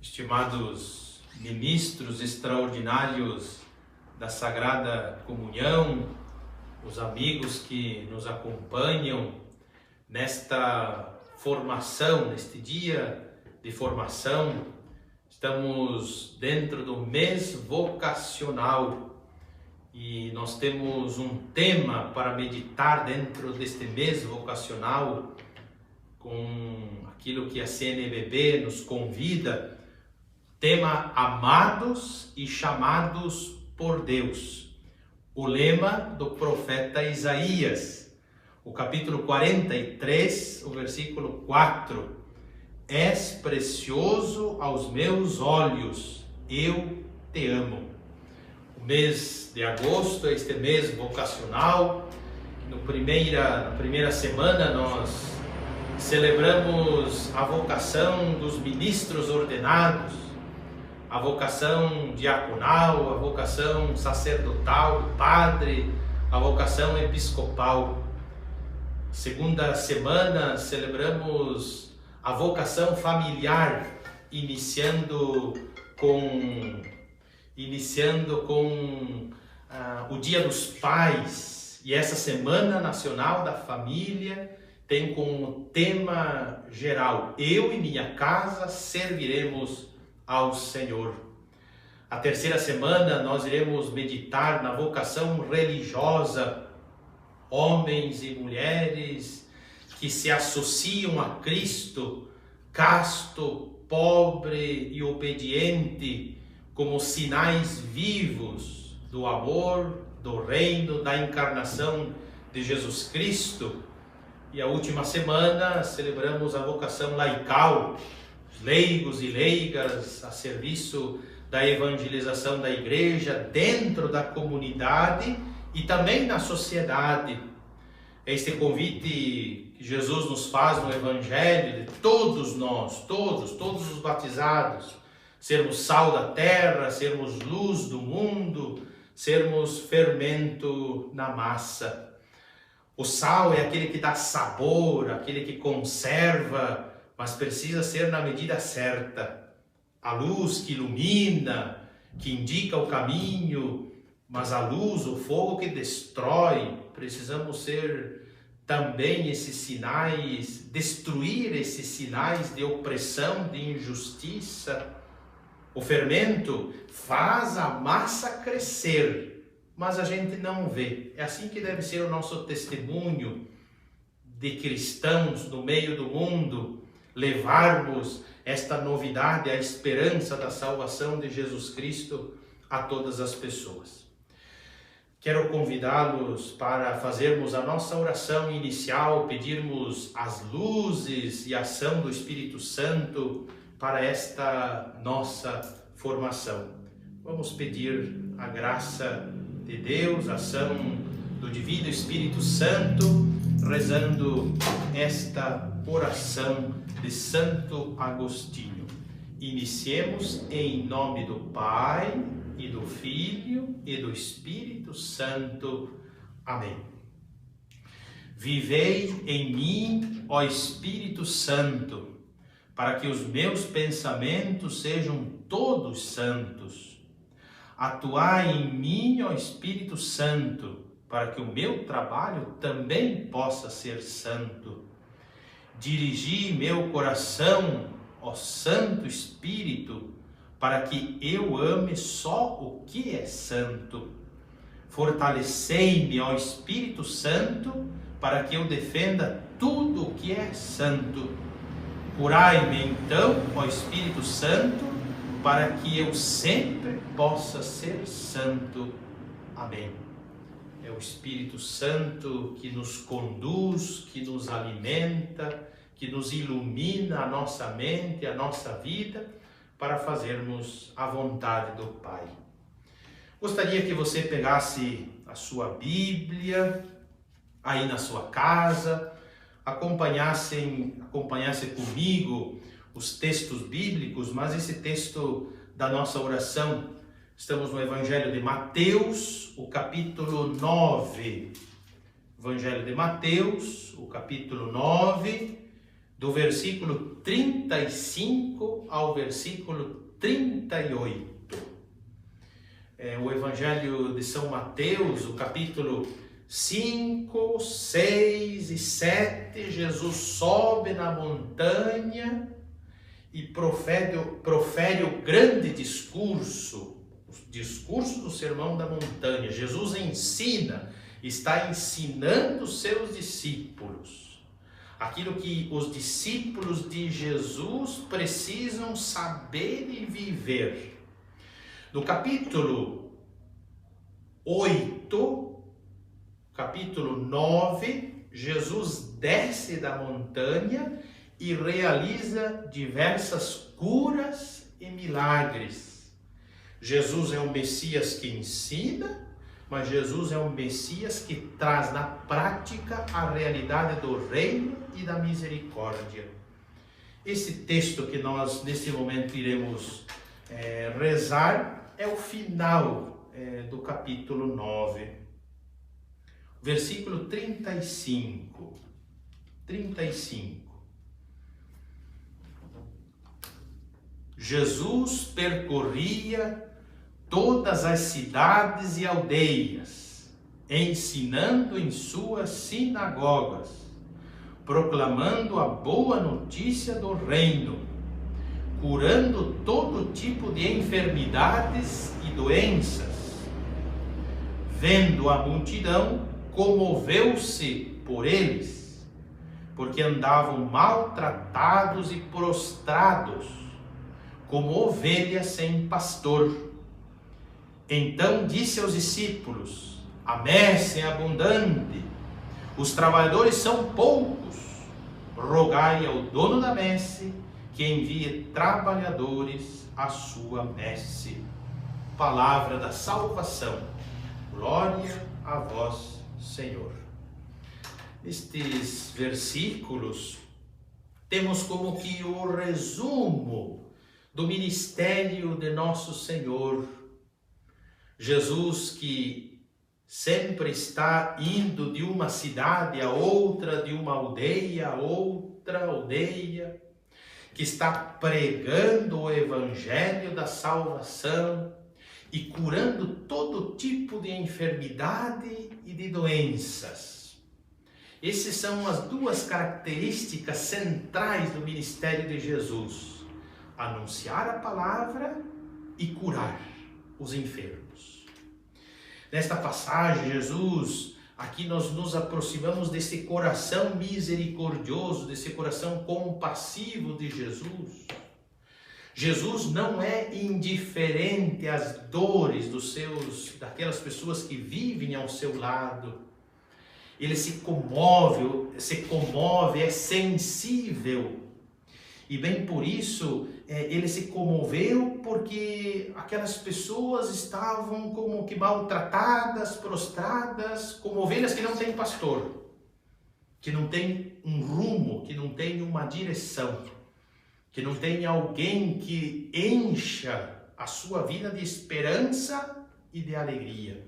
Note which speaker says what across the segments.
Speaker 1: estimados ministros extraordinários da Sagrada Comunhão, os amigos que nos acompanham nesta formação, neste dia de formação. Estamos dentro do mês vocacional e nós temos um tema para meditar dentro deste mês vocacional, com aquilo que a CNBB nos convida, tema Amados e Chamados por Deus. O lema do profeta Isaías, o capítulo 43, o versículo 4. És precioso aos meus olhos, eu te amo. O mês de agosto, este mês vocacional, na primeira semana nós celebramos a vocação dos ministros ordenados, a vocação diaconal, a vocação sacerdotal do padre, a vocação episcopal. Segunda semana celebramos a vocação familiar, iniciando com o Dia dos Pais, e essa Semana Nacional da Família tem como tema geral: eu e minha casa serviremos ao Senhor. A terceira semana nós iremos meditar na vocação religiosa, homens e mulheres que se associam a Cristo, casto, pobre e obediente, como sinais vivos do amor, do reino, da encarnação de Jesus Cristo. E a última semana celebramos a vocação laical, leigos e leigas a serviço da evangelização da igreja dentro da comunidade e também na sociedade. Este convite que Jesus nos faz no Evangelho de todos nós, todos os batizados, sermos sal da terra, sermos luz do mundo, sermos fermento na massa. O sal é aquele que dá sabor, aquele que conserva, mas precisa ser na medida certa. A luz que ilumina, que indica o caminho, mas a luz, o fogo que destrói. Precisamos ser também esses sinais, destruir esses sinais de opressão, de injustiça. O fermento faz a massa crescer, mas a gente não vê. É assim que deve ser o nosso testemunho de cristãos no meio do mundo, levarmos esta novidade, a esperança da salvação de Jesus Cristo a todas as pessoas. Quero convidá-los para fazermos a nossa oração inicial, pedirmos as luzes e a ação do Espírito Santo para esta nossa formação. Vamos pedir a graça de Deus, a ação do Divino Espírito Santo, rezando esta oração de Santo Agostinho. Iniciemos em nome do Pai, e do Filho, e do Espírito Santo. Amém. Vivei em mim, ó Espírito Santo, para que os meus pensamentos sejam todos santos. Atuai em mim, ó Espírito Santo, para que o meu trabalho também possa ser santo. Dirigi meu coração, ó Santo Espírito, para que eu ame só o que é santo. Fortalecei-me, ó Espírito Santo, para que eu defenda tudo o que é santo. Curai-me então, ó Espírito Santo, para que eu sempre possa ser santo. Amém. É o Espírito Santo que nos conduz, que nos alimenta, que nos ilumina a nossa mente, a nossa vida, para fazermos a vontade do Pai. Gostaria que você pegasse a sua Bíblia, aí na sua casa, acompanhasse comigo os textos bíblicos, mas esse texto da nossa oração, estamos no Evangelho de Mateus, o capítulo 9. Evangelho de Mateus, o capítulo 9, do versículo 35 ao versículo 38. O Evangelho de São Mateus, o capítulo 5, 6 e 7, Jesus sobe na montanha e profere o grande discurso, o discurso do Sermão da Montanha. Jesus está ensinando os seus discípulos aquilo que os discípulos de Jesus precisam saber e viver. No capítulo 8, capítulo 9, Jesus desce da montanha e realiza diversas curas e milagres. Jesus é um Messias que ensina, mas Jesus é um Messias que traz na prática a realidade do reino e da misericórdia. Esse texto que nós nesse momento iremos rezar é o final do capítulo 9, versículo 35. Jesus percorria todas as cidades e aldeias, ensinando em suas sinagogas, proclamando a boa notícia do reino, curando todo tipo de enfermidades e doenças. Vendo a multidão, comoveu-se por eles, porque andavam maltratados e prostrados, como ovelhas sem pastor. Então disse aos discípulos: a messe é abundante, os trabalhadores são poucos, rogai ao dono da messe que envie trabalhadores à sua messe. Palavra da salvação. Glória a vós, Senhor. Nestes versículos temos como que o resumo do ministério de nosso Senhor. Jesus, que sempre está indo de uma cidade a outra, de uma aldeia a outra aldeia, que está pregando o evangelho da salvação e curando todo tipo de enfermidade e de doenças. Essas são as duas características centrais do ministério de Jesus: anunciar a palavra e curar os enfermos. Nesta passagem, Jesus, aqui nós nos aproximamos desse coração misericordioso, desse coração compassivo de Jesus. Jesus não é indiferente às dores daquelas pessoas que vivem ao seu lado. Ele se comove, é sensível. E bem por isso, ele se comoveu porque aquelas pessoas estavam como que maltratadas, prostradas, como ovelhas que não têm pastor, que não têm um rumo, que não têm uma direção, que não tem alguém que encha a sua vida de esperança e de alegria.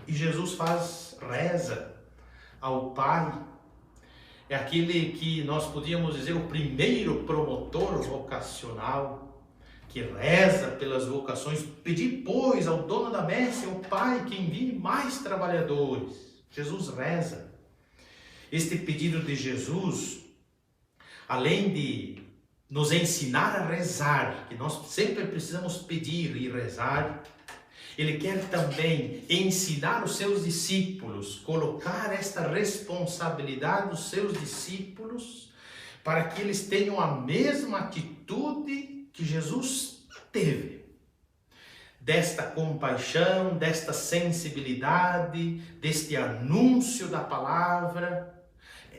Speaker 1: E Jesus reza ao Pai. É aquele que nós podíamos dizer o primeiro promotor vocacional, que reza pelas vocações. Pedir, pois, ao dono da messe, ao Pai, que envie mais trabalhadores. Jesus reza. Este pedido de Jesus, além de nos ensinar a rezar, que nós sempre precisamos pedir e rezar, ele quer também ensinar os seus discípulos, colocar esta responsabilidade dos seus discípulos, para que eles tenham a mesma atitude que Jesus teve. Desta compaixão, desta sensibilidade, deste anúncio da palavra,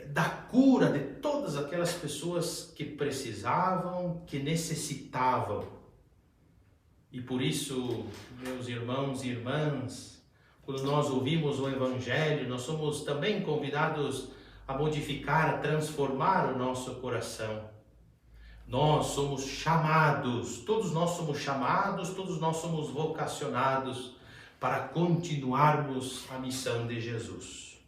Speaker 1: da cura de todas aquelas pessoas que precisavam, que necessitavam. E por isso, meus irmãos e irmãs, quando nós ouvimos o Evangelho, nós somos também convidados a modificar, a transformar o nosso coração. Nós somos chamados, todos nós somos vocacionados para continuarmos a missão de Jesus.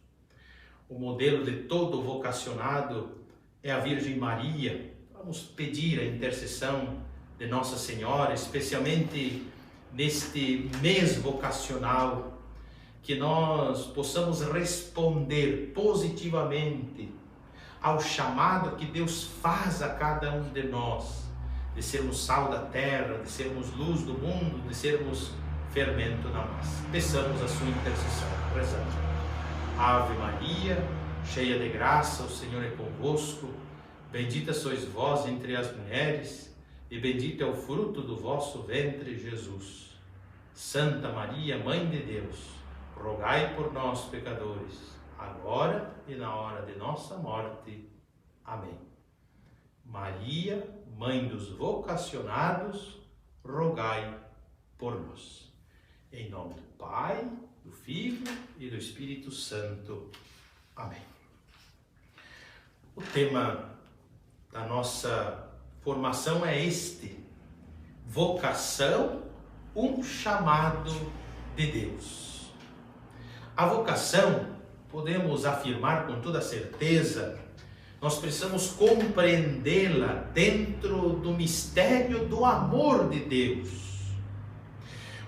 Speaker 1: O modelo de todo vocacionado é a Virgem Maria. Vamos pedir a intercessão de Nossa Senhora, especialmente neste mês vocacional, que nós possamos responder positivamente ao chamado que Deus faz a cada um de nós, de sermos sal da terra, de sermos luz do mundo, de sermos fermento na massa. Peçamos a sua intercessão, rezando. Ave Maria, cheia de graça, o Senhor é convosco. Bendita sois vós entre as mulheres, e bendito é o fruto do vosso ventre, Jesus. Santa Maria, Mãe de Deus, rogai por nós, pecadores, agora e na hora de nossa morte. Amém. Maria, Mãe dos vocacionados, rogai por nós. Em nome do Pai, do Filho e do Espírito Santo. Amém. O tema da nossa formação é este: vocação, um chamado de Deus. A vocação, podemos afirmar com toda certeza, nós precisamos compreendê-la dentro do mistério do amor de Deus.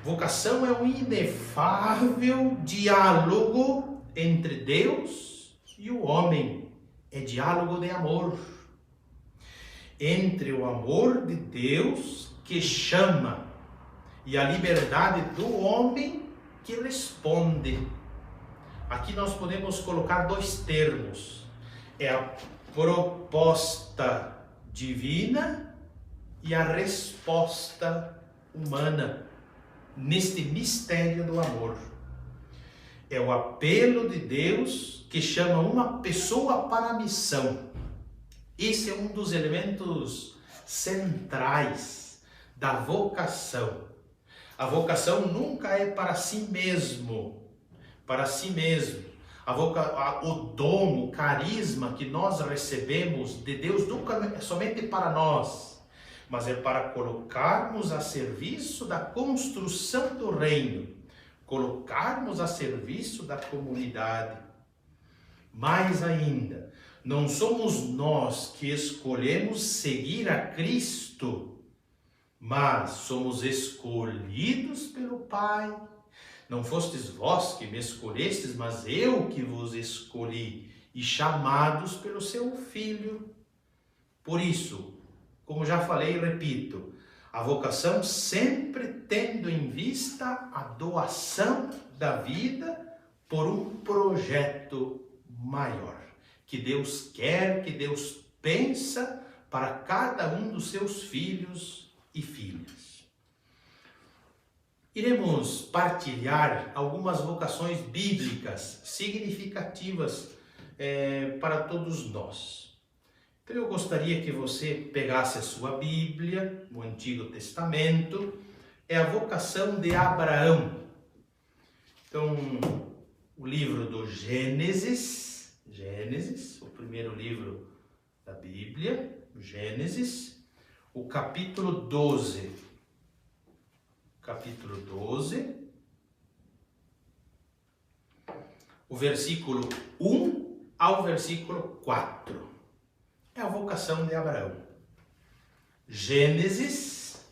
Speaker 1: Vocação é um inefável diálogo entre Deus e o homem. É diálogo de amor. Entre o amor de Deus que chama e a liberdade do homem que responde. Aqui nós podemos colocar dois termos. É a proposta divina e a resposta humana neste mistério do amor. É o apelo de Deus que chama uma pessoa para a missão. Esse é um dos elementos centrais da vocação. A vocação nunca é para si mesmo, para si mesmo. O dom, o carisma que nós recebemos de Deus nunca é somente para nós, mas é para colocarmos a serviço da construção do reino, colocarmos a serviço da comunidade. Mais ainda, não somos nós que escolhemos seguir a Cristo, mas somos escolhidos pelo Pai. Não fostes vós que me escolhestes, mas eu que vos escolhi, e chamados pelo seu Filho. Por isso, como já falei e repito, a vocação sempre tendo em vista a doação da vida por um projeto maior, que Deus quer, que Deus pensa para cada um dos seus filhos e filhas. Iremos partilhar algumas vocações bíblicas significativas para todos nós. Então eu gostaria que você pegasse a sua Bíblia, o Antigo Testamento, é a vocação de Abraão. Então, o livro do Gênesis, o primeiro livro da Bíblia, Gênesis, o capítulo 12, o versículo 1 ao versículo 4. É a vocação de Abraão. Gênesis,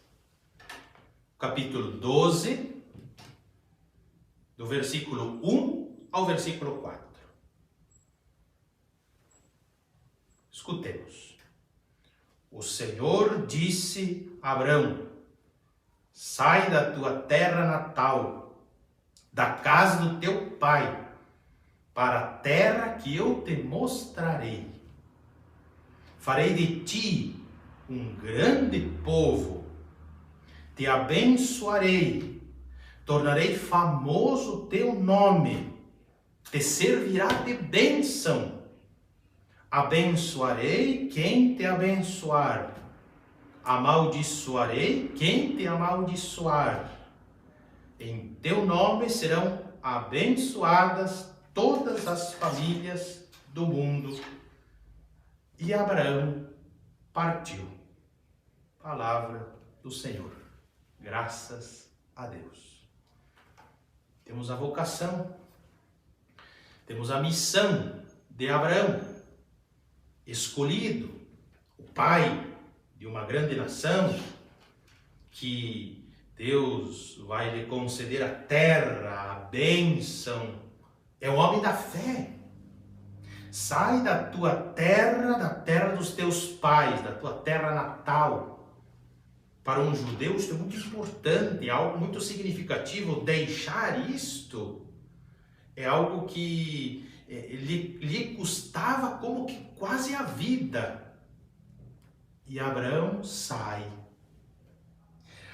Speaker 1: capítulo 12, do versículo 1 ao versículo 4. Escutemos. O Senhor disse a Abraão: sai da tua terra natal, da casa do teu pai, para a terra que eu te mostrarei. Farei de ti um grande povo, te abençoarei, tornarei famoso o teu nome, te servirá de bênção. Abençoarei quem te abençoar, amaldiçoarei quem te amaldiçoar. Em teu nome serão abençoadas todas as famílias do mundo. E Abraão partiu. Palavra do Senhor. Graças a Deus. Temos a vocação, temos a missão de Abraão. escolhido, o pai de uma grande nação, que Deus vai lhe conceder a terra, a bênção, é o homem da fé. Sai da tua terra, da terra dos teus pais, da tua terra natal. Para um judeu isso é muito importante, é algo muito significativo. Deixar isto é algo que lhe custava como que quase a vida. E Abraão sai.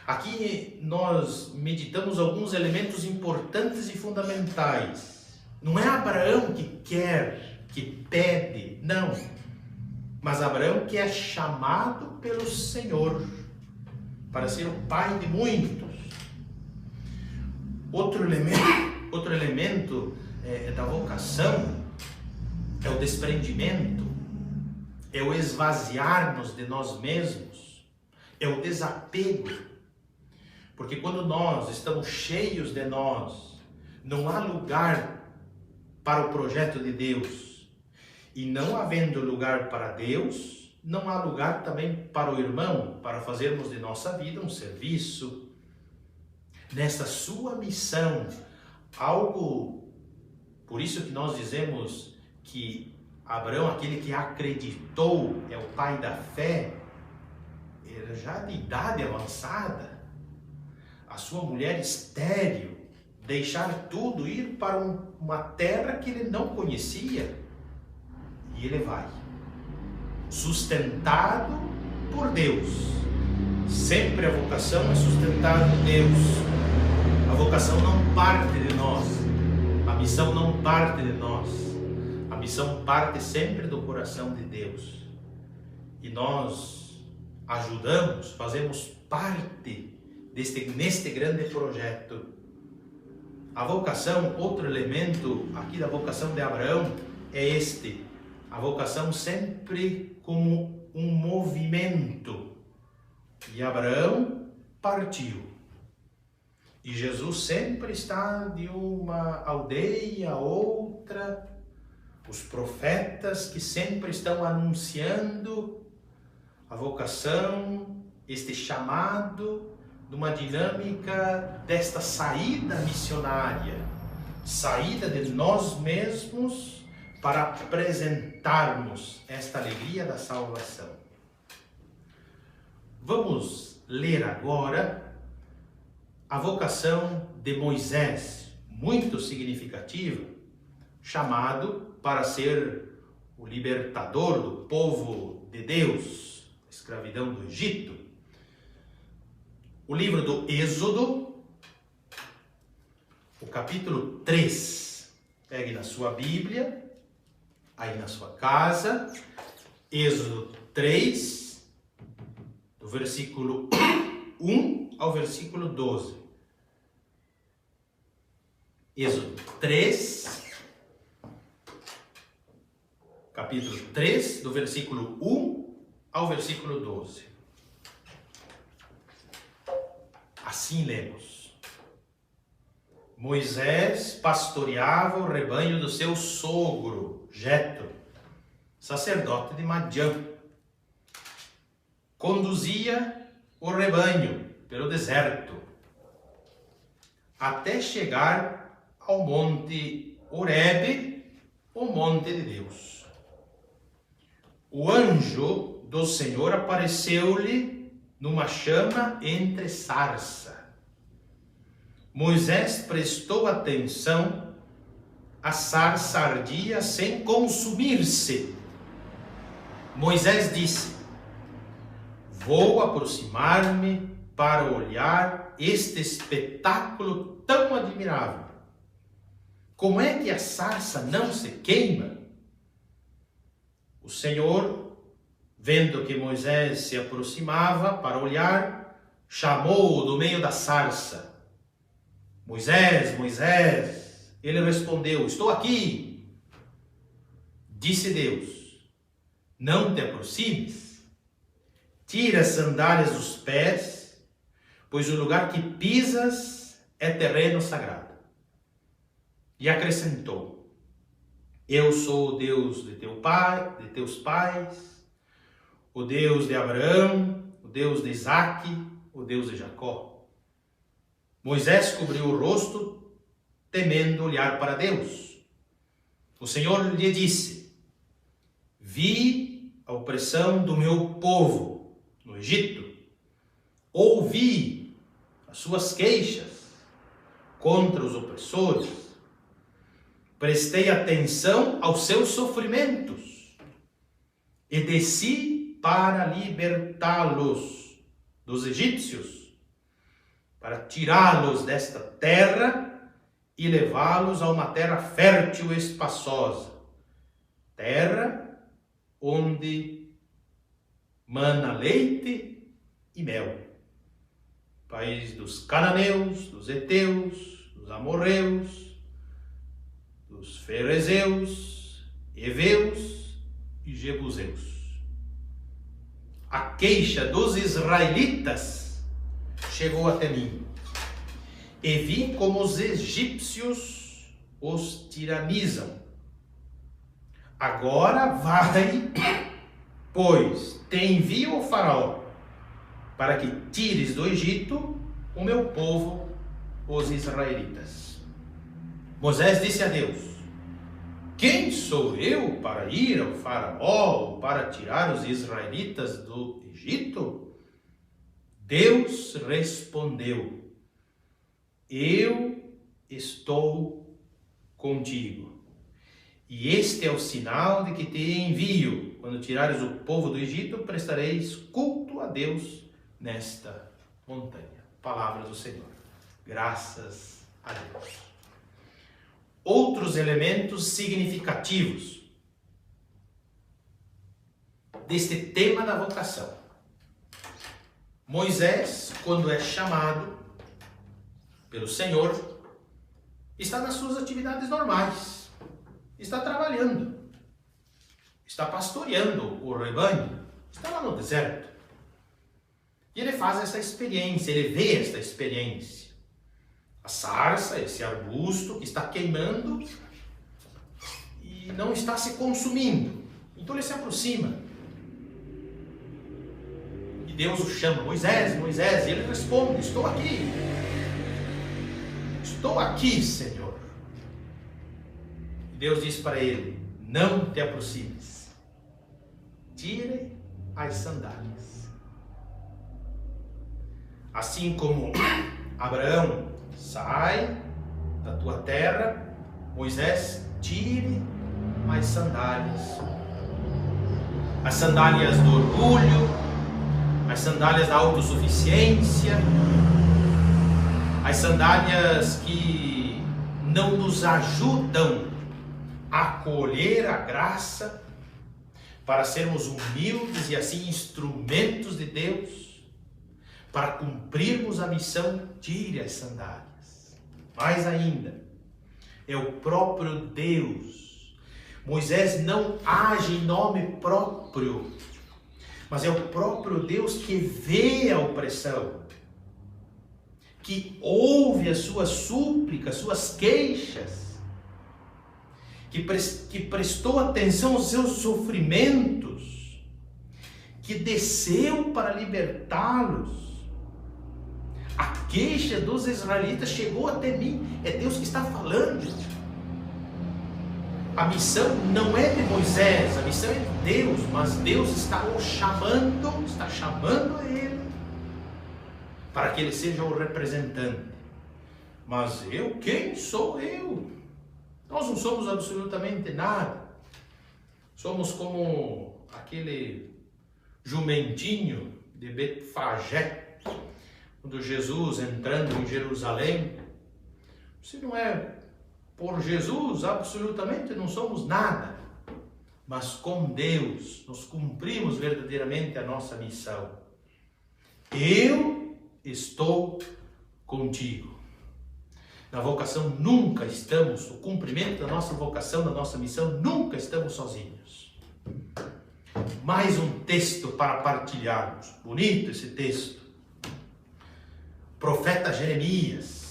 Speaker 1: Aqui nós meditamos alguns elementos importantes e fundamentais. Não é Abraão que quer, que pede, não. Mas Abraão que é chamado pelo Senhor para ser o pai de muitos. Outro elemento da vocação é o desprendimento, é o esvaziar-nos de nós mesmos, é o desapego. Porque quando nós estamos cheios de nós, não há lugar para o projeto de Deus. E não havendo lugar para Deus, não há lugar também para o irmão, para fazermos de nossa vida um serviço. Nesta sua missão, algo, por isso que nós dizemos que Abraão, aquele que acreditou, é o pai da fé, era já de idade avançada, a sua mulher estéril, deixar tudo, ir para uma terra que ele não conhecia, e ele vai, sustentado por Deus. Sempre a vocação é sustentada por Deus. A vocação não parte de nós, a missão não parte de nós, a missão parte sempre do coração de Deus. E nós ajudamos, fazemos parte neste grande projeto. A vocação, outro elemento aqui da vocação de Abraão é a vocação sempre como um movimento. E Abraão partiu. E Jesus sempre está de uma aldeia a outra. Os profetas que sempre estão anunciando a vocação, este chamado, numa dinâmica desta saída missionária, saída de nós mesmos para apresentarmos esta alegria da salvação. Vamos ler agora a vocação de Moisés, muito significativa, chamado para ser o libertador do povo de Deus, a escravidão do Egito. O livro do Êxodo, o capítulo 3. Pegue na sua Bíblia, aí na sua casa, Êxodo 3, do versículo 1 ao versículo 12. Êxodo 3, capítulo 3, do versículo 1 ao versículo 12. Assim lemos: Moisés pastoreava o rebanho do seu sogro, Jetro, sacerdote de Madiã. Conduzia o rebanho pelo deserto, até chegar ao monte Horebe, o monte de Deus. O anjo do Senhor apareceu-lhe numa chama entre sarça. Moisés prestou atenção, a sarça ardia sem consumir-se. Moisés disse: vou aproximar-me para olhar este espetáculo tão admirável. Como é que a sarça não se queima? O Senhor, vendo que Moisés se aproximava para olhar, chamou-o do meio da sarça. Moisés, Moisés. Ele respondeu: estou aqui. Disse Deus: não te aproximes, tira as sandálias dos pés, pois o lugar que pisas é terreno sagrado. E acrescentou: Eu sou o Deus de teu pai, de teus pais, o Deus de Abraão, o Deus de Isaque, o Deus de Jacó. Moisés cobriu o rosto, temendo olhar para Deus. O Senhor lhe disse: vi a opressão do meu povo no Egito, ouvi as suas queixas contra os opressores, prestei atenção aos seus sofrimentos e desci para libertá-los dos egípcios, para tirá-los desta terra e levá-los a uma terra fértil e espaçosa, terra onde mana leite e mel, país dos cananeus, dos heteus, dos amorreus, dos ferezeus, heveus e jebuseus. A queixa dos israelitas chegou até mim, e vi como os egípcios os tiranizam. Agora vai, pois te envio ao faraó, para que tires do Egito o meu povo, os israelitas. Moisés disse a Deus: quem sou eu para ir ao faraó ou para tirar os israelitas do Egito? Deus respondeu: eu estou contigo, e este é o sinal de que te envio. Quando tirares o povo do Egito, prestareis culto a Deus nesta montanha. Palavra do Senhor. Graças a Deus. Outros elementos significativos deste tema da vocação. Moisés, quando é chamado pelo Senhor, está nas suas atividades normais, está trabalhando, está pastoreando o rebanho, está lá no deserto. E ele faz essa experiência, ele vê esta experiência. A sarça, esse arbusto que está queimando e não está se consumindo. Então ele se aproxima. E Deus o chama: Moisés, Moisés. E ele responde: estou aqui. Estou aqui, Senhor. E Deus diz para ele: não te aproximes. Tire as sandálias. Assim como Abraão sai da tua terra, Moisés, tire as sandálias. As sandálias do orgulho, as sandálias da autossuficiência, as sandálias que não nos ajudam a colher a graça para sermos humildes e assim instrumentos de Deus, para cumprirmos a missão. Tire as sandálias. Mais ainda, é o próprio Deus. Moisés não age em nome próprio, mas é o próprio Deus que vê a opressão, que ouve as suas súplicas, suas queixas, que prestou atenção aos seus sofrimentos, que desceu para libertá-los. A queixa dos israelitas chegou até mim. É Deus que está falando. A missão não é de Moisés, a missão é de Deus, mas Deus está o chamando, está chamando ele para que ele seja o representante. Mas eu, quem sou eu? Nós não somos absolutamente nada. Somos como aquele jumentinho de Betfagé, quando Jesus entrando em Jerusalém. Se não é por Jesus, absolutamente não somos nada, mas com Deus nós cumprimos verdadeiramente a nossa missão. Eu estou contigo. Na vocação nunca estamos, no cumprimento da nossa vocação, da nossa missão, nunca estamos sozinhos. Mais um texto para partilharmos. Bonito esse texto. Profeta Jeremias.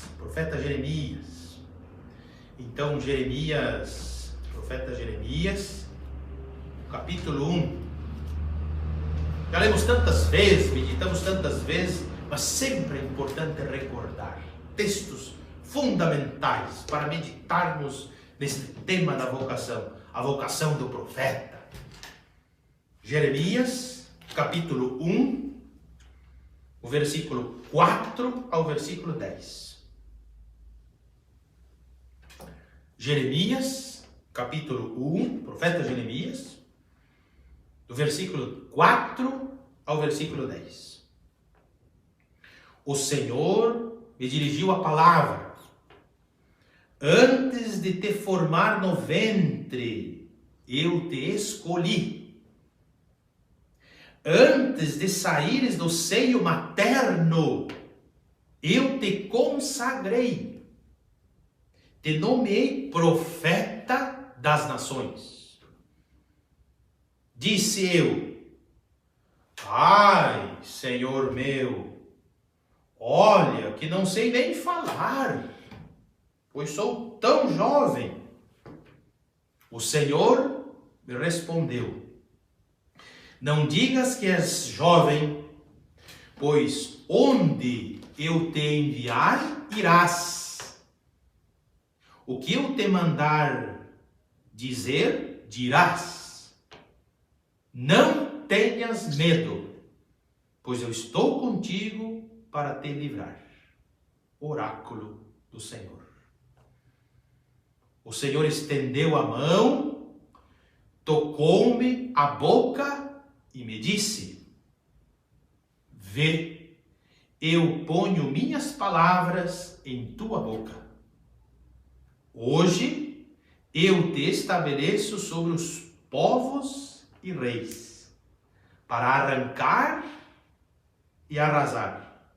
Speaker 1: Então Jeremias profeta Jeremias, capítulo 1. Já lemos tantas vezes, meditamos tantas vezes, mas sempre é importante recordar textos fundamentais para meditarmos nesse tema da vocação, a vocação do profeta. Jeremias, capítulo 1, o versículo 4 ao versículo 10. Jeremias, capítulo 1, profeta Jeremias, do versículo 4 ao versículo 10. O Senhor me dirigiu a palavra: antes de te formar no ventre, eu te escolhi. Antes de saíres do seio materno, eu te consagrei. Te nomeei profeta das nações. Disse eu: ai, Senhor meu, olha que não sei nem falar, pois sou tão jovem. O Senhor me respondeu: não digas que és jovem, pois onde eu te enviar, irás. O que eu te mandar dizer, dirás. Não tenhas medo, pois eu estou contigo para te livrar. Oráculo do Senhor. O Senhor estendeu a mão, tocou-me a boca e me disse: vê, eu ponho minhas palavras em tua boca. Hoje eu te estabeleço sobre os povos e reis, para arrancar e arrasar,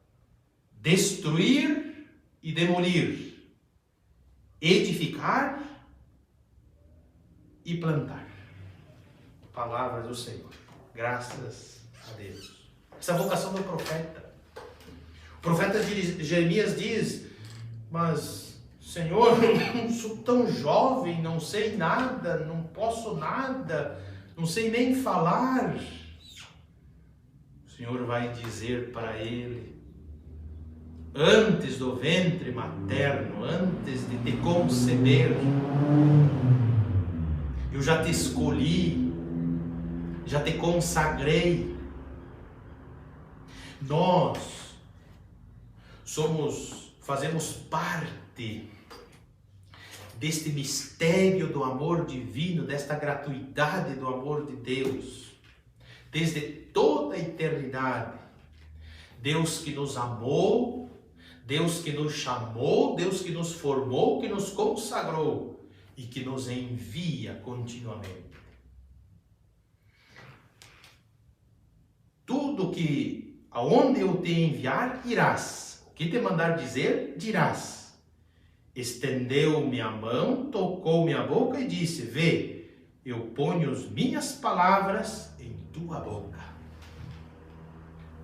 Speaker 1: destruir e demolir, edificar e plantar. Palavra do Senhor. Graças a Deus. Essa é a vocação do profeta. O profeta Jeremias diz: mas Senhor, eu sou tão jovem, não sei nada, não posso nada, não sei nem falar. O Senhor vai dizer para ele: antes do ventre materno, antes de te conceber, eu já te escolhi, já te consagrei. Nós fazemos parte deste mistério do amor divino, desta gratuidade do amor de Deus, desde toda a eternidade. Deus que nos amou, Deus que nos chamou, Deus que nos formou, que nos consagrou e que nos envia continuamente. Tudo que, aonde eu te enviar, irás. O que te mandar dizer, dirás. Estendeu-me a mão, tocou-me a boca e disse: vê, eu ponho as minhas palavras em tua boca.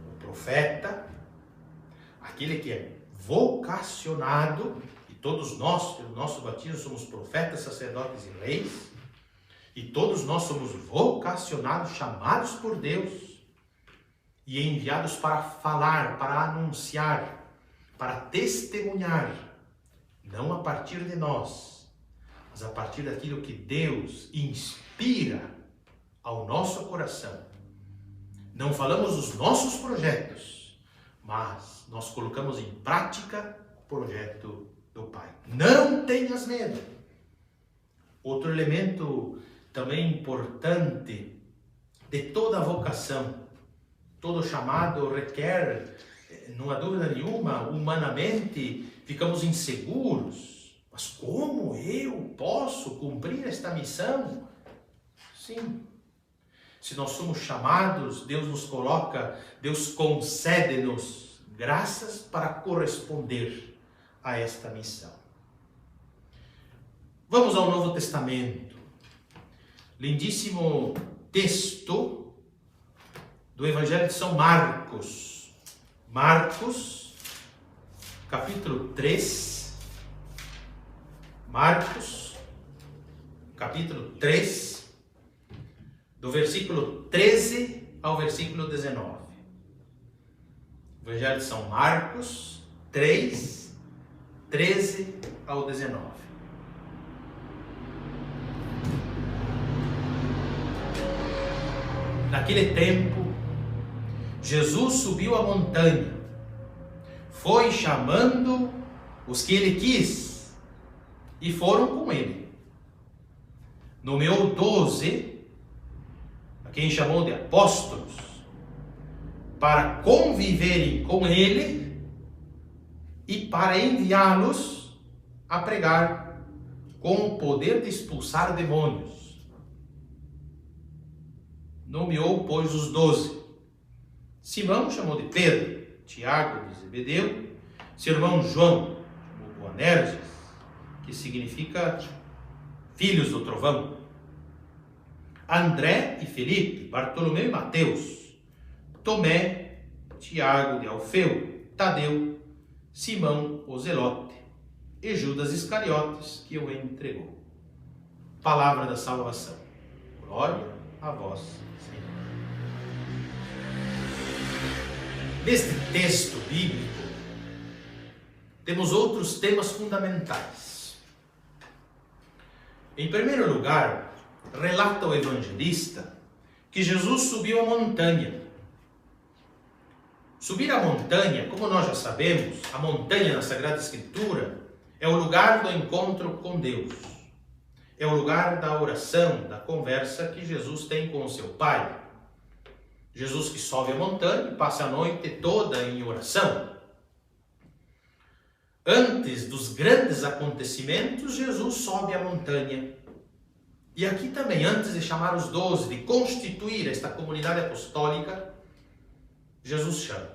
Speaker 1: O profeta, aquele que é vocacionado, e todos nós, pelo nosso batismo, somos profetas, sacerdotes e reis, e todos nós somos vocacionados, chamados por Deus, e enviados para falar, para anunciar, para testemunhar, não a partir de nós, mas a partir daquilo que Deus inspira ao nosso coração. Não falamos dos nossos projetos, mas nós colocamos em prática o projeto do Pai. Não tenhas medo. Outro elemento também importante de toda a vocação, todo chamado requer, não há dúvida nenhuma, humanamente ficamos inseguros. Mas como eu posso cumprir esta missão? Sim. Se nós somos chamados, Deus nos coloca, Deus concede-nos graças para corresponder a esta missão. Vamos ao Novo Testamento. Lindíssimo texto do Evangelho de São Marcos. Marcos, capítulo 3. Marcos, capítulo 3, do versículo 13 ao versículo 19. Evangelho de São Marcos 3, 13 ao 19. Naquele tempo, Jesus subiu a montanha, foi chamando os que ele quis, e foram com ele. Nomeou 12, a quem chamou de apóstolos, para conviverem com ele e para enviá-los a pregar com o poder de expulsar demônios. Nomeou, pois, os 12. Simão chamou de Pedro, Tiago de Zebedeu, seu irmão João, chamou Boanerges, que significa filhos do trovão, André e Felipe, Bartolomeu e Mateus, Tomé, Tiago de Alfeu, Tadeu, Simão o Zelote e Judas Iscariotes, que o entregou. Palavra da salvação. Glória a vós, Senhor. Neste texto bíblico, temos outros temas fundamentais. Em primeiro lugar, relata o evangelista que Jesus subiu a montanha. Subir a montanha, como nós já sabemos, a montanha na Sagrada Escritura é o lugar do encontro com Deus. É o lugar da oração, da conversa que Jesus tem com o seu Pai. Jesus que sobe a montanha e passa a noite toda em oração. Antes dos grandes acontecimentos, Jesus sobe a montanha. E aqui também, antes de chamar os 12, de constituir esta comunidade apostólica, Jesus chama.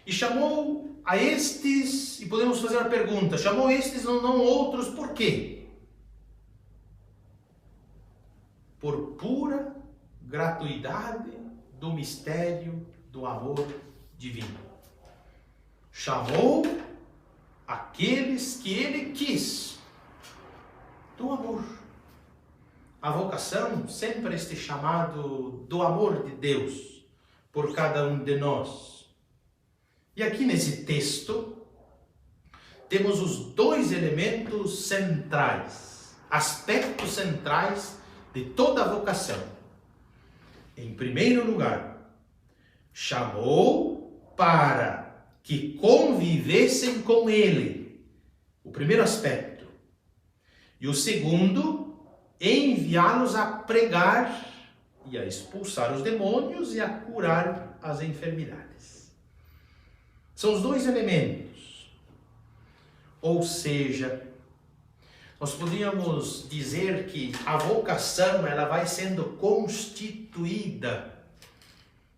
Speaker 1: E chamou a estes, e podemos fazer a pergunta, chamou estes, não outros, por quê? Por pura gratuidade do mistério do amor divino. Chamou aqueles que ele quis, do amor. A vocação sempre é este chamado do amor de Deus por cada um de nós. E aqui nesse texto temos os dois elementos centrais, aspectos centrais de toda a vocação. Em primeiro lugar, chamou para que convivessem com ele. O primeiro aspecto. E o segundo, enviá-los a pregar e a expulsar os demônios e a curar as enfermidades. São os dois elementos. Ou seja, nós podíamos dizer que a vocação ela vai sendo constituída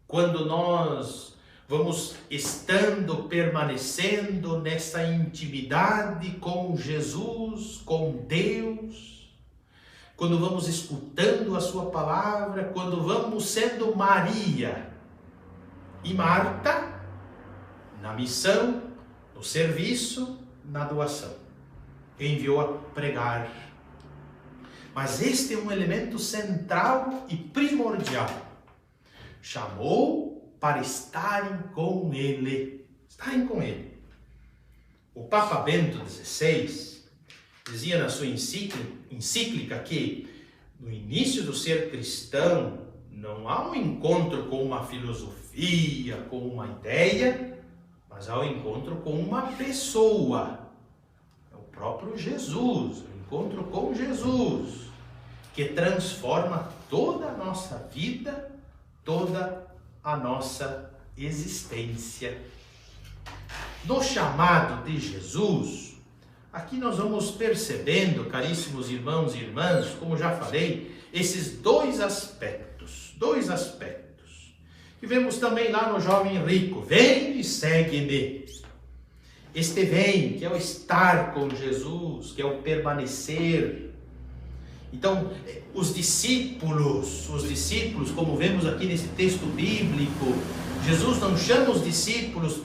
Speaker 1: quando nós vamos estando, permanecendo nessa intimidade com Jesus, com Deus, quando vamos escutando a sua palavra, quando vamos sendo Maria e Marta na missão, no serviço, na doação. Enviou a pregar. Mas este é um elemento central e primordial. Chamou para estarem com ele. Estarem com ele. O Papa Bento XVI dizia na sua encíclica que no início do ser cristão não há um encontro com uma filosofia, com uma ideia, mas há um encontro com uma pessoa. Próprio Jesus, o encontro com Jesus, que transforma toda a nossa vida, toda a nossa existência. No chamado de Jesus, aqui nós vamos percebendo, caríssimos irmãos e irmãs, como já falei, esses dois aspectos, que vemos também lá no jovem rico: vem e segue-me. Este vem, que é o estar com Jesus, que é o permanecer. Então, os discípulos, como vemos aqui nesse texto bíblico, Jesus não chama os discípulos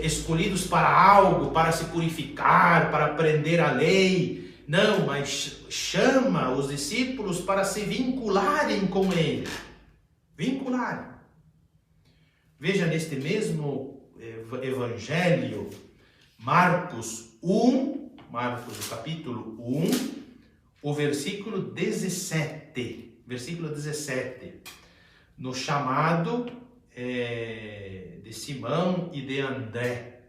Speaker 1: escolhidos para algo, para se purificar, para aprender a lei. Não, mas chama os discípulos para se vincularem com ele. Vincularem. Veja neste mesmo evangelho, Marcos 1, Marcos, o capítulo 1, o versículo 17. Versículo 17. No chamado de Simão e de André.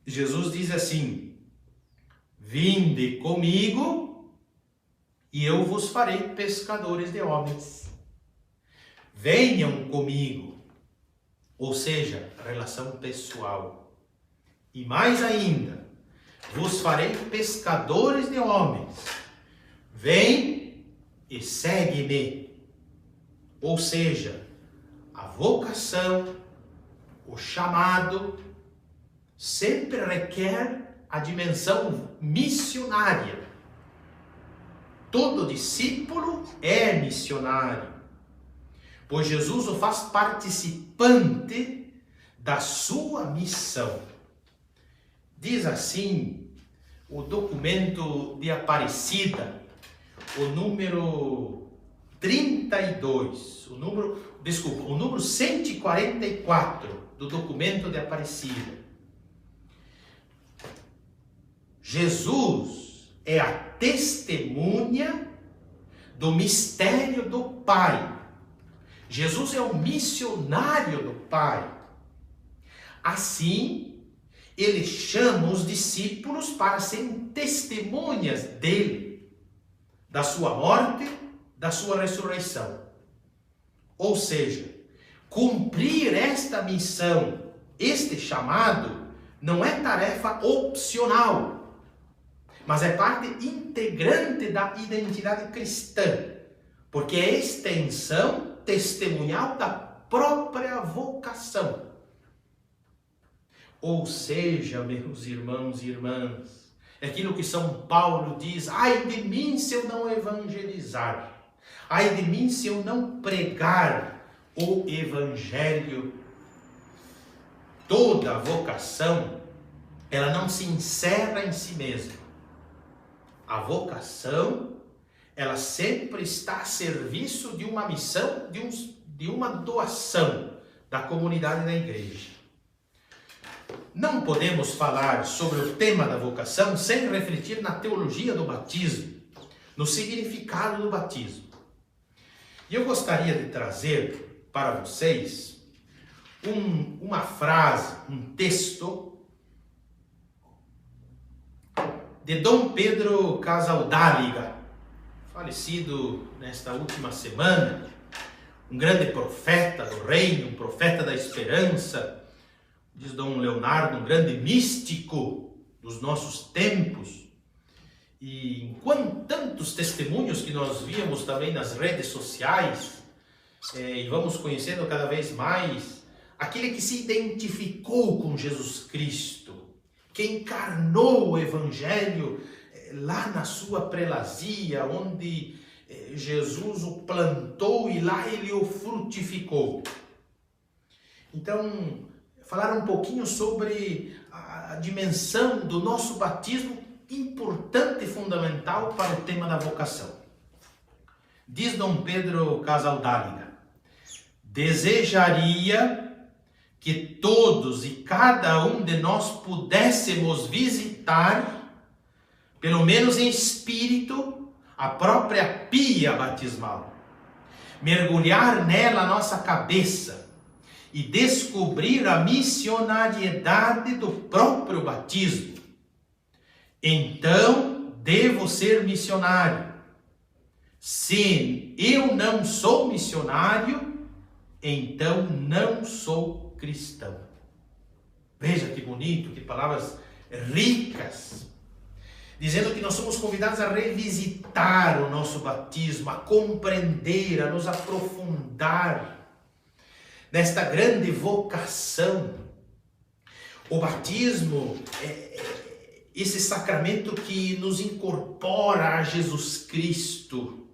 Speaker 1: Jesus diz assim: vinde comigo e eu vos farei pescadores de homens. Venham comigo. Ou seja, relação pessoal. E mais ainda, vos farei pescadores de homens. Vem e segue-me. Ou seja, a vocação, o chamado, sempre requer a dimensão missionária. Todo discípulo é missionário, pois Jesus o faz participante da sua missão. Diz assim o documento de Aparecida, o número 32, o número 144 do documento de Aparecida. Jesus é a testemunha do mistério do Pai. Jesus é o missionário do Pai. Assim, ele chama os discípulos para serem testemunhas dele, da sua morte, da sua ressurreição. Ou seja, cumprir esta missão, este chamado, não é tarefa opcional, mas é parte integrante da identidade cristã, porque é extensão testemunhal da própria vocação. Ou seja, meus irmãos e irmãs, é aquilo que São Paulo diz: ai de mim se eu não evangelizar, ai de mim se eu não pregar o evangelho. Toda vocação, ela não se encerra em si mesma. A vocação, ela sempre está a serviço de uma missão, de uma doação da comunidade da igreja. Não podemos falar sobre o tema da vocação sem refletir na teologia do batismo, no significado do batismo. E eu gostaria de trazer para vocês uma frase, um texto de Dom Pedro Casaldáliga, falecido nesta última semana, um grande profeta do reino, um profeta da esperança, diz Dom Leonardo, um grande místico dos nossos tempos. E enquanto tantos testemunhos que nós víamos também nas redes sociais, e vamos conhecendo cada vez mais, aquele que se identificou com Jesus Cristo, que encarnou o Evangelho lá na sua prelazia, onde Jesus o plantou e lá ele o frutificou. Então, falar um pouquinho sobre a dimensão do nosso batismo, importante e fundamental para o tema da vocação. Diz Dom Pedro Casaldáliga: desejaria que todos e cada um de nós pudéssemos visitar, pelo menos em espírito, a própria pia batismal, mergulhar nela a nossa cabeça e descobrir a missionariedade do próprio batismo. Então, devo ser missionário. Se eu não sou missionário, então não sou cristão. Veja que bonito, que palavras ricas, dizendo que nós somos convidados a revisitar o nosso batismo, a compreender, a nos aprofundar nesta grande vocação. O batismo é esse sacramento que nos incorpora a Jesus Cristo.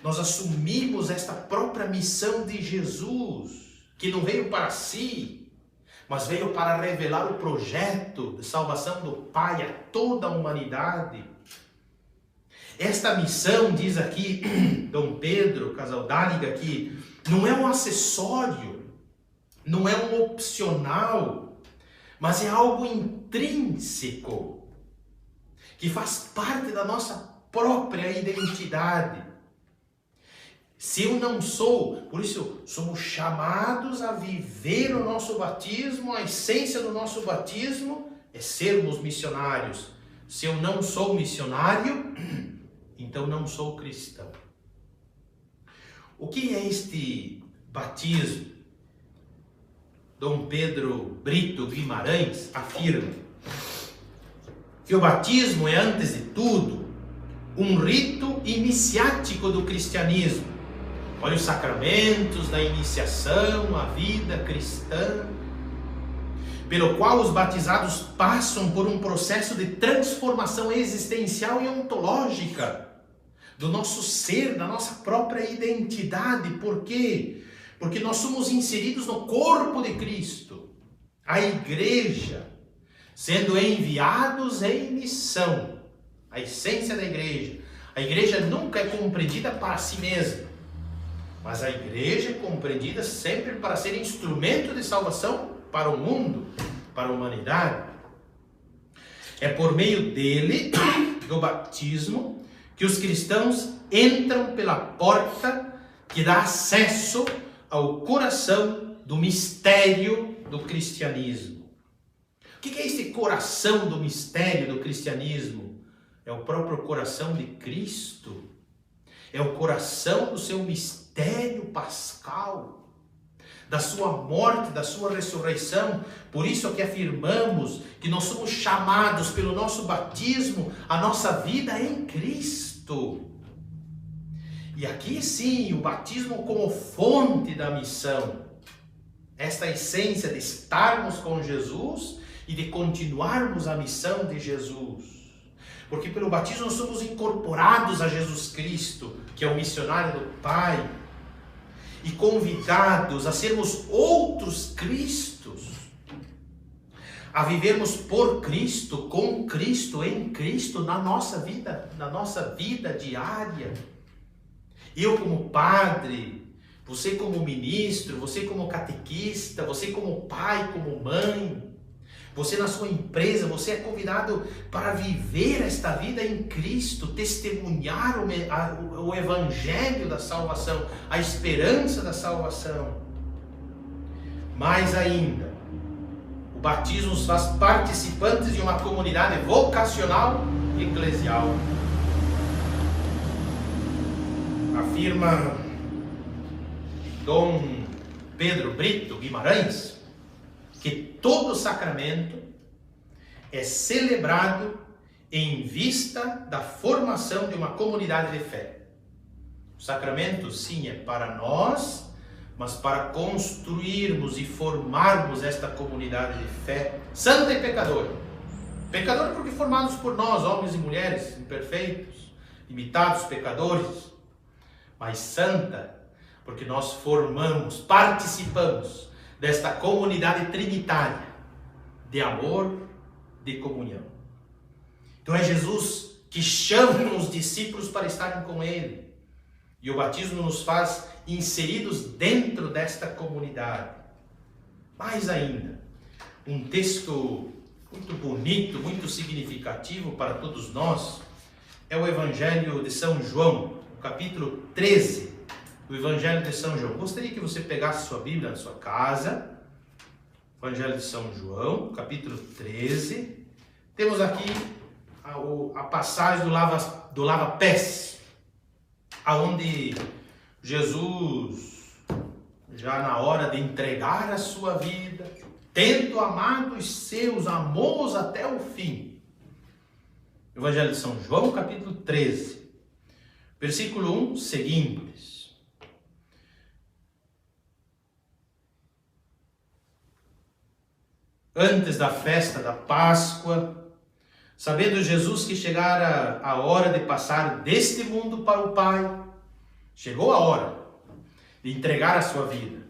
Speaker 1: Nós assumimos esta própria missão de Jesus, que não veio para si, mas veio para revelar o projeto de salvação do Pai a toda a humanidade. esta missão, diz aqui Dom Pedro Casaldáliga, que não é um acessório, não é um opcional, mas é algo intrínseco, que faz parte da nossa própria identidade. Se eu não sou, por isso somos chamados a viver o nosso batismo, a essência do nosso batismo é sermos missionários. Se eu não sou missionário, então não sou cristão. O que é este batismo? Dom Pedro Brito Guimarães afirma que o batismo é, antes de tudo, um rito iniciático do cristianismo. Olha os sacramentos da iniciação, a vida cristã, pelo qual os batizados passam por um processo de transformação existencial e ontológica do nosso ser, da nossa própria identidade. Por quê? Porque nós somos inseridos no corpo de Cristo, a igreja, sendo enviados em missão, a essência da igreja. A igreja nunca é compreendida para si mesma, mas a igreja é compreendida sempre para ser instrumento de salvação para o mundo, para a humanidade. É por meio dele, do batismo, que os cristãos entram pela porta que dá acesso ao coração do mistério do cristianismo. O que é este coração do mistério do cristianismo? É o próprio coração de Cristo. É o coração do seu mistério pascal, da sua morte, da sua ressurreição. Por isso é que afirmamos que nós somos chamados pelo nosso batismo a nossa vida em Cristo. E aqui sim, o batismo como fonte da missão. Esta essência de estarmos com Jesus e de continuarmos a missão de Jesus. Porque pelo batismo nós somos incorporados a Jesus Cristo, que é o missionário do Pai, e convidados a sermos outros Cristos, a vivermos por Cristo, com Cristo, em Cristo, na nossa vida diária. Eu como padre, você como ministro, você como catequista, você como pai, como mãe, você na sua empresa, você é convidado para viver esta vida em Cristo, testemunhar o evangelho da salvação, a esperança da salvação. Mais ainda, o batismo nos faz participantes de uma comunidade vocacional e eclesial. Afirma Dom Pedro Brito Guimarães que todo sacramento é celebrado em vista da formação de uma comunidade de fé. O sacramento, sim, é para nós, mas para construirmos e formarmos esta comunidade de fé santa e pecadora. Pecadora porque formados por nós, homens e mulheres imperfeitos, limitados, pecadores, mas santa porque nós formamos, participamos desta comunidade trinitária de amor, de comunhão. Então é Jesus que chama os discípulos para estarem com Ele. E o batismo nos faz inseridos dentro desta comunidade. Mais ainda, um texto muito bonito, muito significativo para todos nós, é o Evangelho de São João, o capítulo 13. Do Evangelho de São João. Gostaria que você pegasse sua Bíblia na sua casa. Evangelho de São João, capítulo 13. Temos aqui a passagem do lava-pés, aonde Jesus, já na hora de entregar a sua vida, tendo amado os seus, amou-os até o fim. Evangelho de São João, capítulo 13, versículo 1 seguintes. Antes da festa da Páscoa, sabendo Jesus que chegara a hora de passar deste mundo para o Pai, chegou a hora de entregar a sua vida.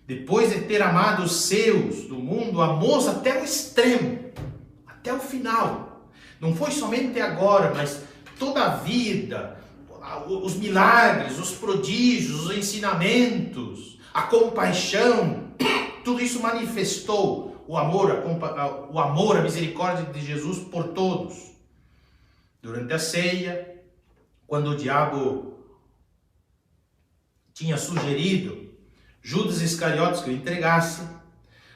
Speaker 1: Depois de ter amado os seus do mundo, amou-os até o extremo, até o final. Não foi somente agora, mas toda a vida, os milagres, os prodígios, os ensinamentos, a compaixão, tudo isso manifestou o amor, a misericórdia de Jesus por todos. Durante a ceia, quando o diabo tinha sugerido Judas Iscariotes que o entregasse,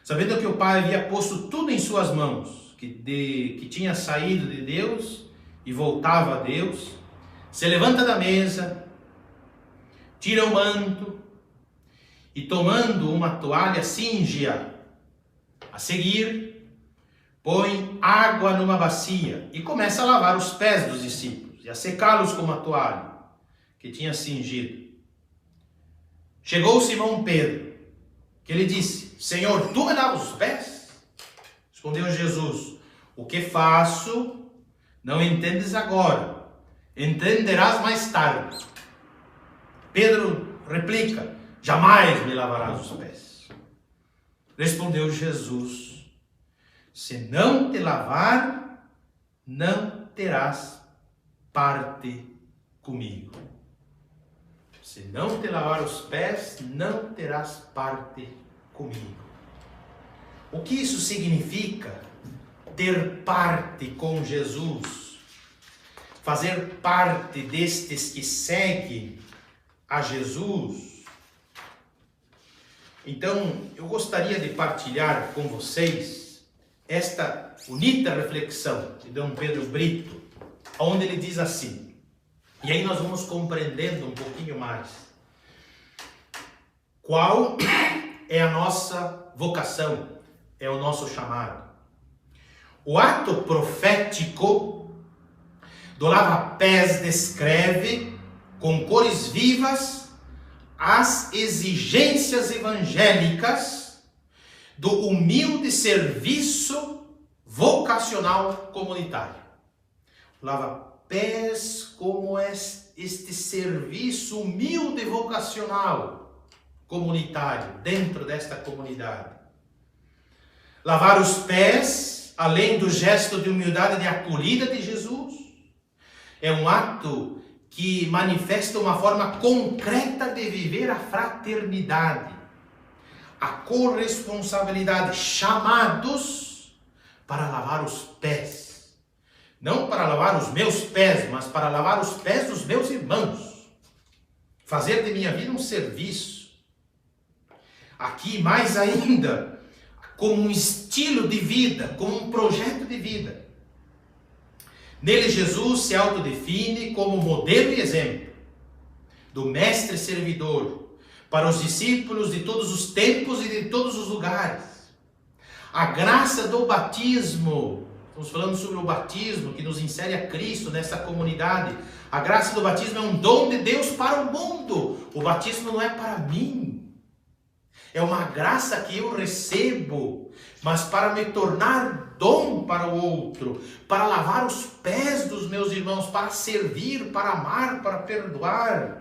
Speaker 1: sabendo que o Pai havia posto tudo em suas mãos, que tinha saído de Deus e voltava a Deus, se levanta da mesa, tira o manto e, tomando uma toalha, cinge-a. A seguir, põe água numa bacia e começa a lavar os pés dos discípulos e a secá-los com uma toalha que tinha cingido. Chegou Simão Pedro, que lhe disse: Senhor, tu me lavas os pés? Respondeu Jesus: o que faço não entendes agora, entenderás mais tarde. Pedro replica: jamais me lavarás os pés. Respondeu Jesus: se não te lavar, não terás parte comigo. Se não te lavar os pés, não terás parte comigo. O que isso significa? Ter parte com Jesus. Fazer parte destes que seguem a Jesus. Então, eu gostaria de partilhar com vocês esta bonita reflexão de Dom Pedro Brito, onde ele diz assim, e aí nós vamos compreendendo um pouquinho mais. Qual é a nossa vocação? É o nosso chamado. O ato profético do lava-pés descreve, com cores vivas, as exigências evangélicas do humilde serviço vocacional comunitário. O lava-pés como este serviço humilde vocacional comunitário dentro desta comunidade. Lavar os pés, além do gesto de humildade de acolhida de Jesus, é um ato que manifesta uma forma concreta de viver a fraternidade, a corresponsabilidade, chamados para lavar os pés. Não para lavar os meus pés, mas para lavar os pés dos meus irmãos. Fazer de minha vida um serviço. Aqui, mais ainda, como um estilo de vida, como um projeto de vida. Nele, Jesus se autodefine como modelo e exemplo do mestre servidor para os discípulos de todos os tempos e de todos os lugares. A graça do batismo, estamos falando sobre o batismo que nos insere a Cristo nessa comunidade. A graça do batismo é um dom de Deus para o mundo. O batismo não é para mim. É uma graça que eu recebo, mas para me tornar dom para o outro, para lavar os pés dos meus irmãos, para servir, para amar, para perdoar.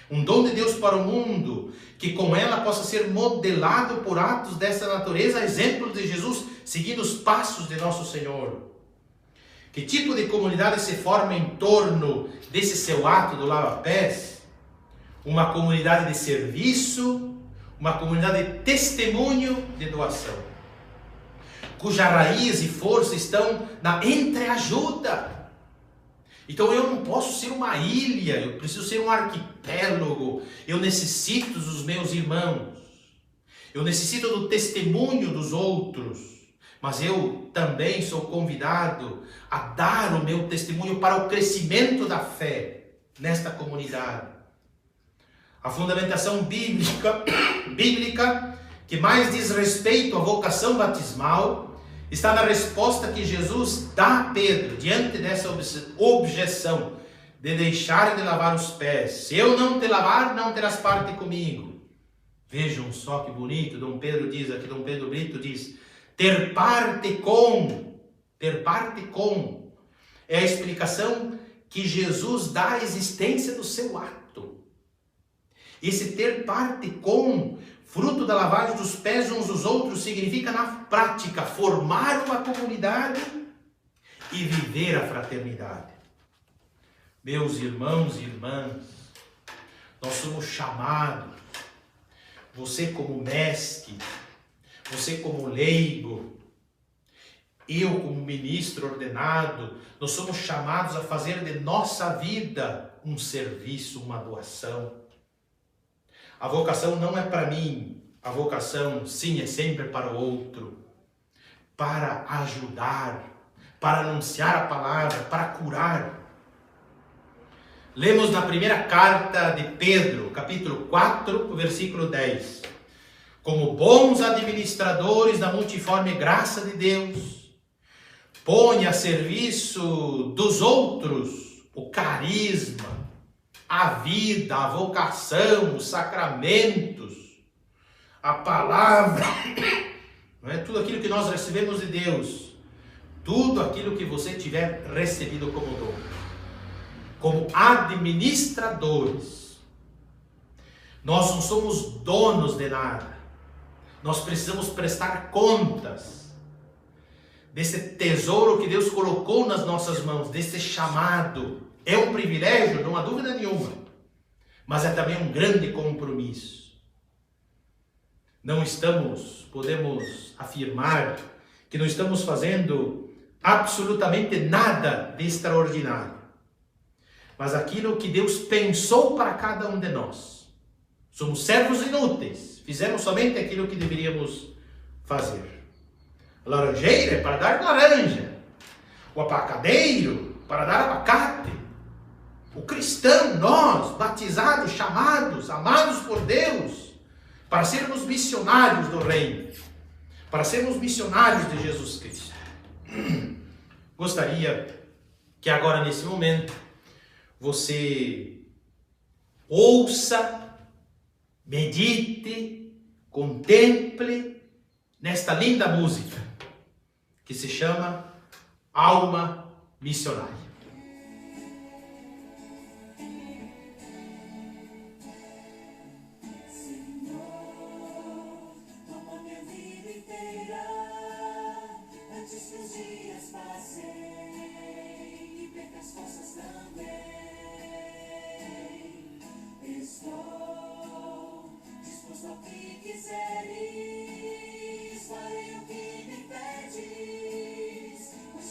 Speaker 1: Um dom de Deus para o mundo, que com ela possa ser modelado por atos dessa natureza, exemplo de Jesus, seguindo os passos de nosso Senhor. Que tipo de comunidade se forma em torno desse seu ato do lava-pés? Uma comunidade de serviço, uma comunidade de testemunho, de doação, cuja raiz e força estão na entreajuda. Então eu não posso ser uma ilha, eu preciso ser um arquipélago. Eu necessito dos meus irmãos, eu necessito do testemunho dos outros, mas eu também sou convidado a dar o meu testemunho para o crescimento da fé nesta comunidade. A fundamentação bíblica que mais diz respeito à vocação batismal está na resposta que Jesus dá a Pedro diante dessa objeção de deixar de lavar os pés. Se eu não te lavar, não terás parte comigo. Vejam só que bonito, Dom Pedro Brito diz, ter parte com, é a explicação que Jesus dá à existência do seu ato. Esse ter parte com, fruto da lavagem dos pés uns dos outros, significa na prática formar uma comunidade e viver a fraternidade. Meus irmãos e irmãs, nós somos chamados, você como mestre, você como leigo, eu como ministro ordenado, nós somos chamados a fazer de nossa vida um serviço, uma doação. A vocação não é para mim, a vocação sim é sempre para o outro, para ajudar, para anunciar a palavra, para curar. Lemos na primeira carta de Pedro, capítulo 4, versículo 10. Como bons administradores da multiforme graça de Deus, põe a serviço dos outros o carisma, a vida, a vocação, os sacramentos, a palavra, não é? Tudo aquilo que nós recebemos de Deus, tudo aquilo que você tiver recebido como dom, como administradores. Nós não somos donos de nada, nós precisamos prestar contas desse tesouro que Deus colocou nas nossas mãos, desse chamado. É um privilégio, não há dúvida nenhuma, mas é também um grande compromisso. Não estamos, podemos afirmar, que não estamos fazendo absolutamente nada de extraordinário, mas aquilo que Deus pensou para cada um de nós. Somos servos inúteis, fizemos somente aquilo que deveríamos fazer. A laranjeira é para dar laranja, o abacadeiro para dar abacate. O cristão, nós, batizados, chamados, amados por Deus, para sermos missionários do reino, para sermos missionários de Jesus Cristo. Gostaria que agora, nesse momento, você ouça, medite, contemple nesta linda música que se chama Alma Missionária.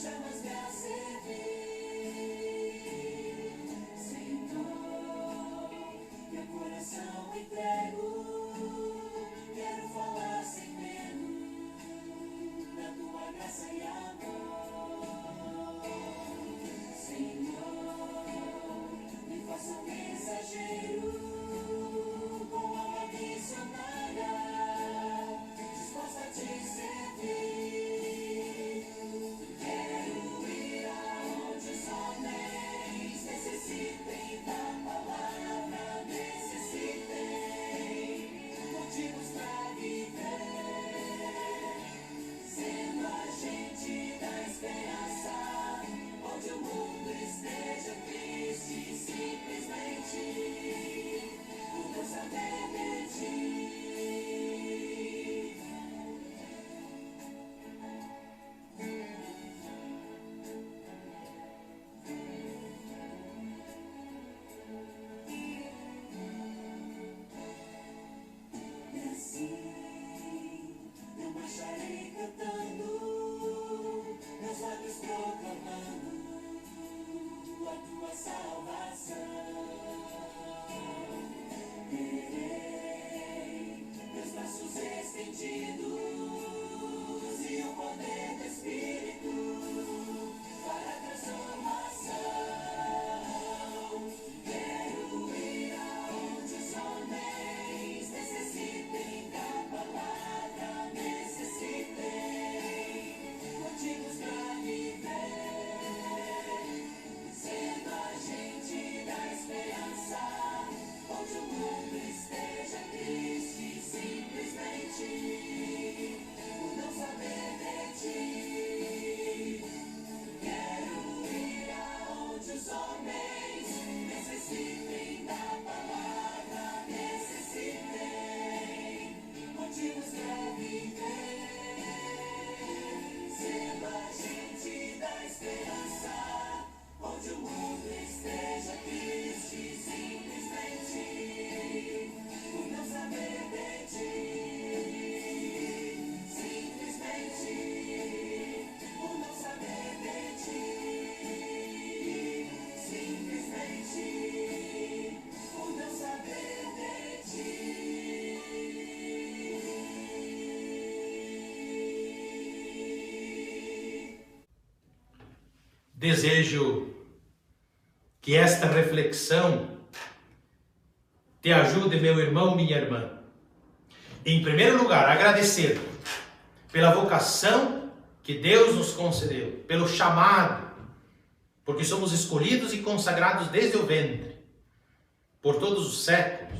Speaker 2: Chamas-me a servir.
Speaker 1: desejo que esta reflexão te ajude, meu irmão, minha irmã. Em primeiro lugar, agradecer pela vocação que Deus nos concedeu, pelo chamado, porque somos escolhidos e consagrados desde o ventre, por todos os séculos.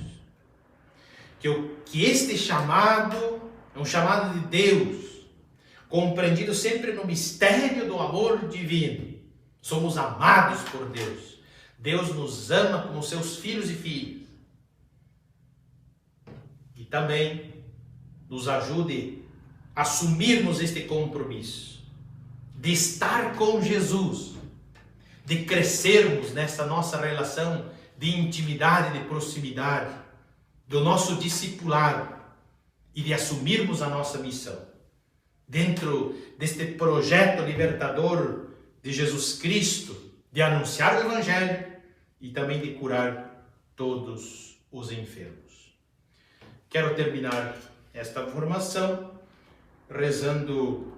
Speaker 1: Que este chamado é um chamado de Deus, compreendido sempre no mistério do amor divino. Somos amados por Deus. Deus nos ama como seus filhos e filhas. E também nos ajude a assumirmos este compromisso de estar com Jesus, de crescermos nessa nossa relação de intimidade, de proximidade, do nosso discipulado e de assumirmos a nossa missão dentro deste projeto libertador de Jesus Cristo, de anunciar o Evangelho e também de curar todos os enfermos. Quero terminar esta formação rezando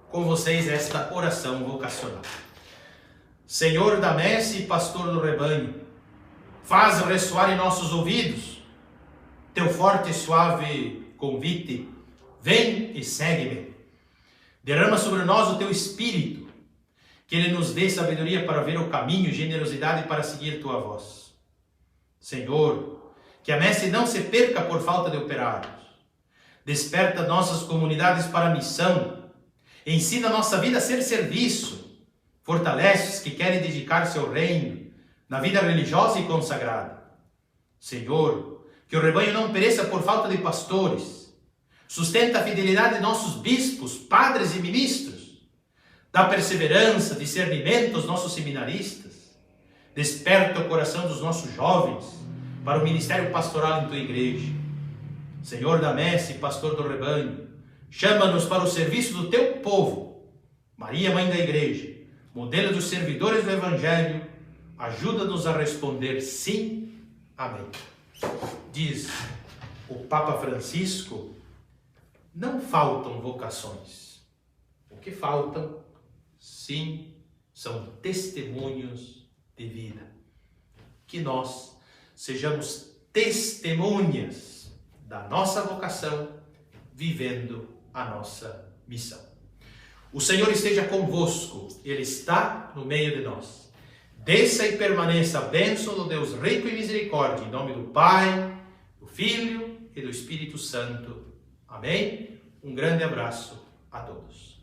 Speaker 1: com vocês esta oração vocacional. Senhor da messe e pastor do rebanho, faz ressoar em nossos ouvidos teu forte e suave convite. Vem e segue-me. Derrama sobre nós o teu Espírito, que ele nos dê sabedoria para ver o caminho e generosidade para seguir tua voz. Senhor, que a messe não se perca por falta de operários. Desperta nossas comunidades para a missão. Ensina nossa vida a ser serviço. Fortalece os que querem dedicar-se ao reino, na vida religiosa e consagrada. Senhor, que o rebanho não pereça por falta de pastores. Sustenta a fidelidade de nossos bispos, padres e ministros. Dá perseverança, discernimento aos nossos seminaristas. Desperta o coração dos nossos jovens para o ministério pastoral em tua igreja. Senhor da messe, pastor do rebanho, chama-nos para o serviço do teu povo. Maria, mãe da igreja, modelo dos servidores do Evangelho, ajuda-nos a responder sim, amém. Diz o Papa Francisco, não faltam vocações. O que faltam, sim, são testemunhos de vida. Que nós sejamos testemunhas da nossa vocação, vivendo a nossa missão. O Senhor esteja convosco, Ele está no meio de nós. Desça e permaneça a bênção do Deus rico em misericórdia, em nome do Pai, do Filho e do Espírito Santo. Amém? Um grande abraço a todos.